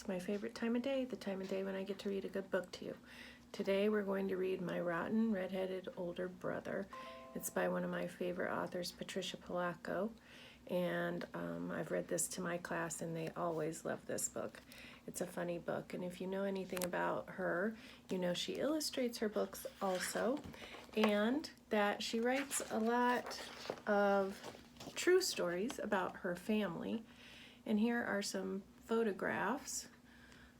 It's my favorite time of day, the time of day when I get to read a good book to you. Today we're going to read My Rotten Redheaded Older Brother. It's by one of my favorite authors, Patricia Polacco, and I've read this to my class and they always love this book. It's a funny book, and if you know anything about her, you know she illustrates her books also, and that she writes a lot of true stories about her family. And here are some photographs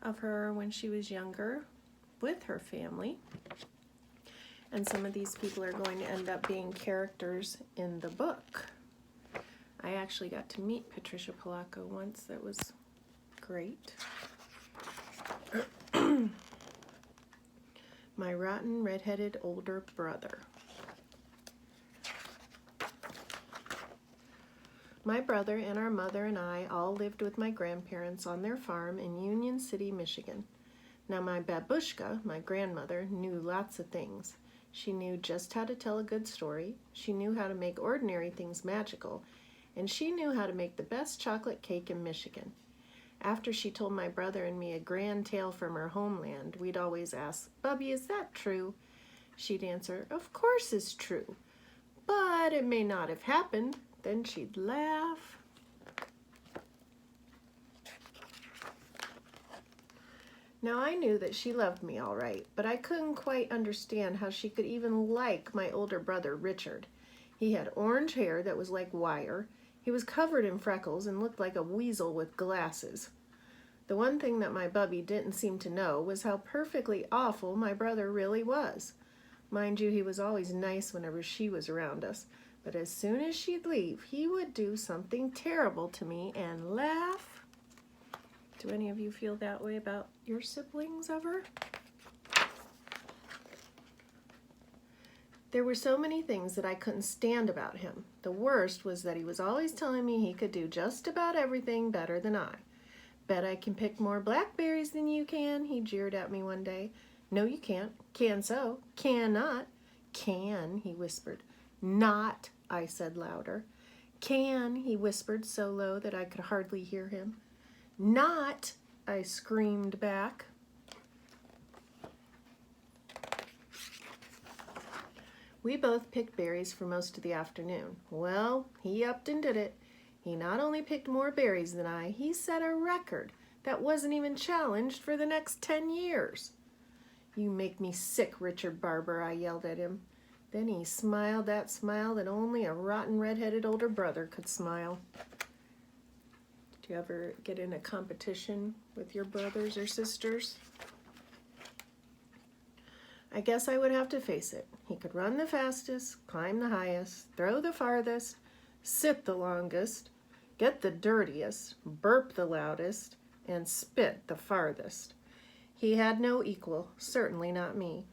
of her when she was younger with her family. And some of these people are going to end up being characters in the book. I actually got to meet Patricia Polacco once. That was great. My Rotten Redheaded Older Brother. My brother and our mother and I all lived with my grandparents on their farm in Union City, Michigan. Now my babushka, my grandmother, knew lots of things. She knew just how to tell a good story, she knew how to make ordinary things magical, and she knew how to make the best chocolate cake in Michigan. After she told my brother and me a grand tale from her homeland, we'd always ask, "Bubby, is that true?" She'd answer, "Of course it's true, but it may not have happened." Then she'd laugh. Now I knew that she loved me all right, but I couldn't quite understand how she could even like my older brother, Richard. He had orange hair that was like wire. He was covered in freckles and looked like a weasel with glasses. The one thing that my bubby didn't seem to know was how perfectly awful my brother really was. Mind you, he was always nice whenever she was around us, but as soon as she'd leave, he would do something terrible to me and laugh. Do any of you feel that way about your siblings ever? There were so many things that I couldn't stand about him. The worst was that he was always telling me he could do just about everything better than I. "Bet I can pick more blackberries than you can," he jeered at me one day. "No, you can't." "Can so." "Cannot." "Can," he whispered. "Not," I said louder. "Can," he whispered so low that I could hardly hear him. "Not," I screamed back. We both picked berries for most of the afternoon. Well, he upped and did it. He not only picked more berries than I, he set a record that wasn't even challenged for the next 10 years. "You make me sick, Richard Barber," I yelled at him. Then he smiled that smile that only a rotten red-headed older brother could smile. Do you ever get in a competition with your brothers or sisters? I guess I would have to face it. He could run the fastest, climb the highest, throw the farthest, sit the longest, get the dirtiest, burp the loudest, and spit the farthest. He had no equal, certainly not me.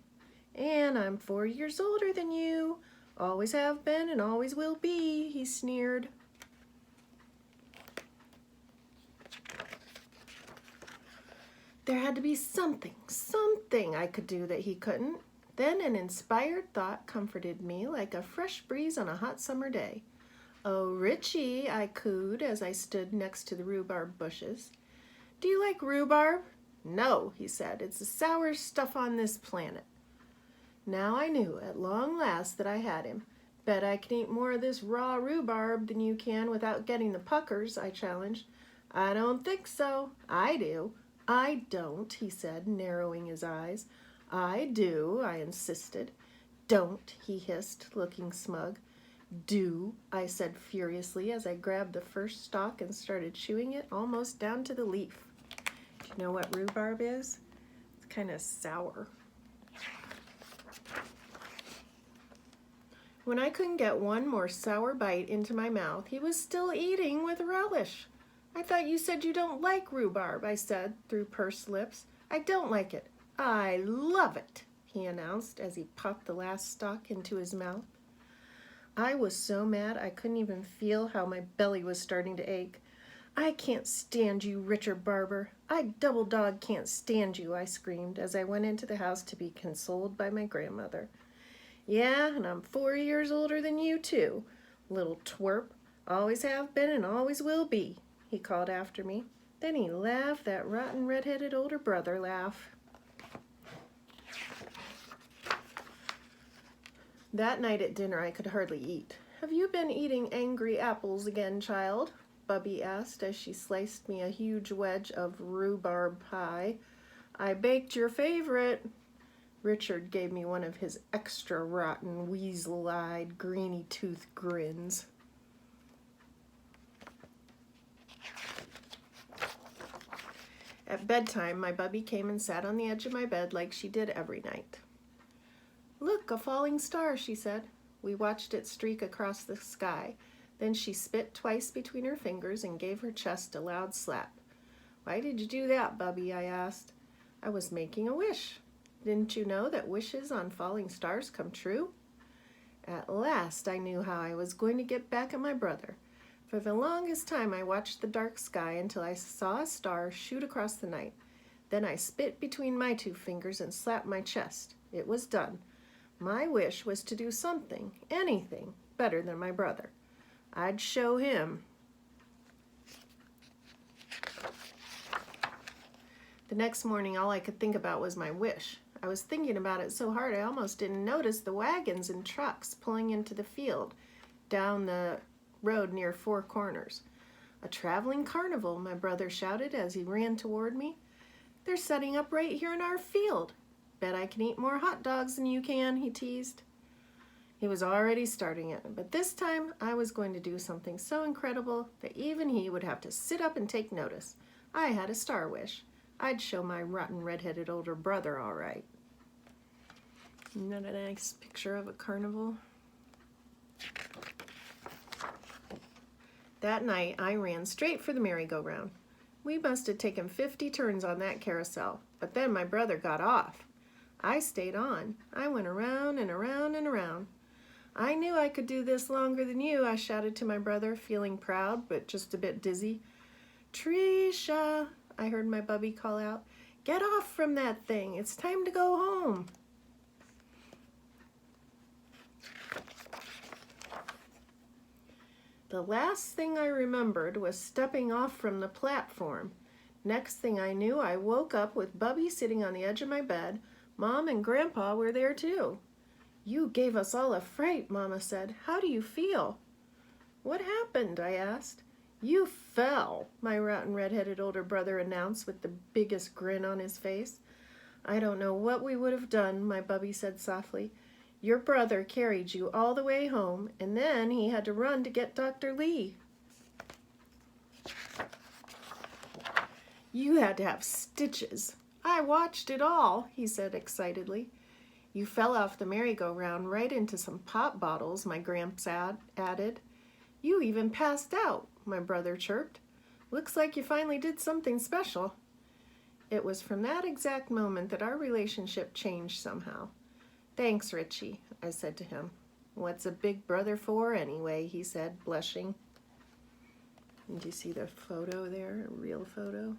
"And I'm 4 years older than you. Always have been and always will be," he sneered. There had to be something I could do that he couldn't. Then an inspired thought comforted me like a fresh breeze on a hot summer day. "Oh, Richie," I cooed as I stood next to the rhubarb bushes. "Do you like rhubarb?" "No," he said. "It's the sourest stuff on this planet." Now I knew at long last that I had him. "Bet I can eat more of this raw rhubarb than you can without getting the puckers," I challenged. "I don't think so." "I do." "I don't," he said, narrowing his eyes. "I do," I insisted. "Don't," he hissed, looking smug. "Do," I said furiously as I grabbed the first stalk and started chewing it almost down to the leaf. Do you know what rhubarb is? It's kind of sour. When I couldn't get one more sour bite into my mouth, he was still eating with relish. "I thought you said you don't like rhubarb," I said through pursed lips. "I don't like it." "I love it," he announced as he popped the last stalk into his mouth. I was so mad I couldn't even feel how my belly was starting to ache. "I can't stand you, Richard Barber. I double dog can't stand you," I screamed as I went into the house to be consoled by my grandmother. "Yeah, and I'm 4 years older than you too, little twerp. Always have been and always will be," he called after me. Then he laughed that rotten red-headed older brother laugh. That night at dinner I could hardly eat. "Have you been eating angry apples again, child?" Bubby asked as she sliced me a huge wedge of rhubarb pie. "I baked your favorite." Richard gave me one of his extra rotten, weasel-eyed, greeny-toothed grins. At bedtime, my Bubby came and sat on the edge of my bed like she did every night. "Look, a falling star," she said. We watched it streak across the sky. Then she spit twice between her fingers and gave her chest a loud slap. "Why did you do that, Bubby?" I asked. "I was making a wish. Didn't you know that wishes on falling stars come true?" At last I knew how I was going to get back at my brother. For the longest time I watched the dark sky until I saw a star shoot across the night. Then I spit between my two fingers and slapped my chest. It was done. My wish was to do something, anything, better than my brother. I'd show him. The next morning, all I could think about was my wish. I was thinking about it so hard I almost didn't notice the wagons and trucks pulling into the field down the road near Four Corners. "A traveling carnival," my brother shouted as he ran toward me. "They're setting up right here in our field. Bet I can eat more hot dogs than you can," he teased. He was already starting it, but this time I was going to do something so incredible that even he would have to sit up and take notice. I had a star wish. I'd show my rotten red-headed older brother all right. Isn't that a nice picture of a carnival? That night I ran straight for the merry-go-round. We must have taken 50 turns on that carousel, but then my brother got off. I stayed on. I went around and around and around. "I knew I could do this longer than you," I shouted to my brother, feeling proud but just a bit dizzy. "Tricia," I heard my Bubby call out, "get off from that thing. It's time to go home." The last thing I remembered was stepping off from the platform. Next thing I knew, I woke up with Bubby sitting on the edge of my bed. Mom and Grandpa were there too. "You gave us all a fright," Mama said. "How do you feel?" "What happened?" I asked. "You fell," my rotten red-headed older brother announced with the biggest grin on his face. "I don't know what we would have done," my Bubby said softly. "Your brother carried you all the way home, and then he had to run to get Dr. Lee. You had to have stitches. I watched it all," he said excitedly. "You fell off the merry-go-round right into some pop bottles," my Gramps added. "You even passed out," my brother chirped. "Looks like you finally did something special." It was from that exact moment that our relationship changed somehow. "Thanks, Richie," I said to him. "What's a big brother for anyway?" he said, blushing. And do you see the photo there, a real photo?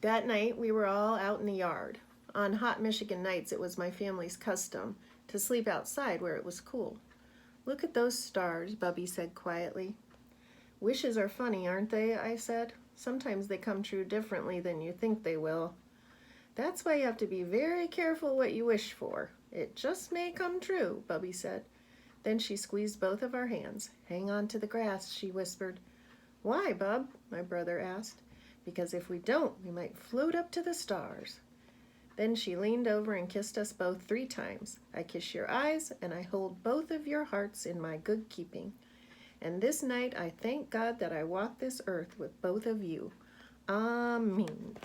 That night, we were all out in the yard. On hot Michigan nights, it was my family's custom to sleep outside where it was cool. "Look at those stars," Bubby said quietly. "Wishes are funny, aren't they?" I said. "Sometimes they come true differently than you think they will. That's why you have to be very careful what you wish for. It just may come true," Bubby said. Then she squeezed both of our hands. "Hang on to the grass," she whispered. "Why, Bub?" my brother asked. "Because if we don't, we might float up to the stars." Then she leaned over and kissed us both 3 times. "I kiss your eyes, and I hold both of your hearts in my good keeping. And this night I thank God that I walked this earth with both of you. Amen."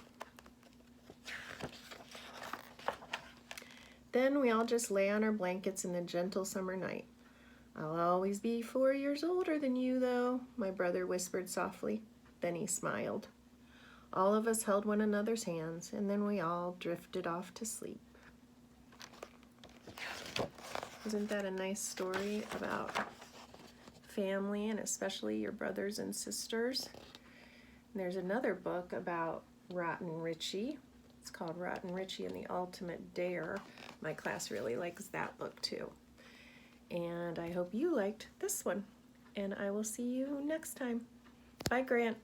Then we all just lay on our blankets in the gentle summer night. "I'll always be 4 years older than you, though," my brother whispered softly. Then he smiled. All of us held one another's hands, and then we all drifted off to sleep. Isn't that a nice story about family, and especially your brothers and sisters? And there's another book about Rotten Richie. It's called Rotten Richie and the Ultimate Dare. My class really likes that book too. And I hope you liked this one. and I will see you next time. Bye, Grant.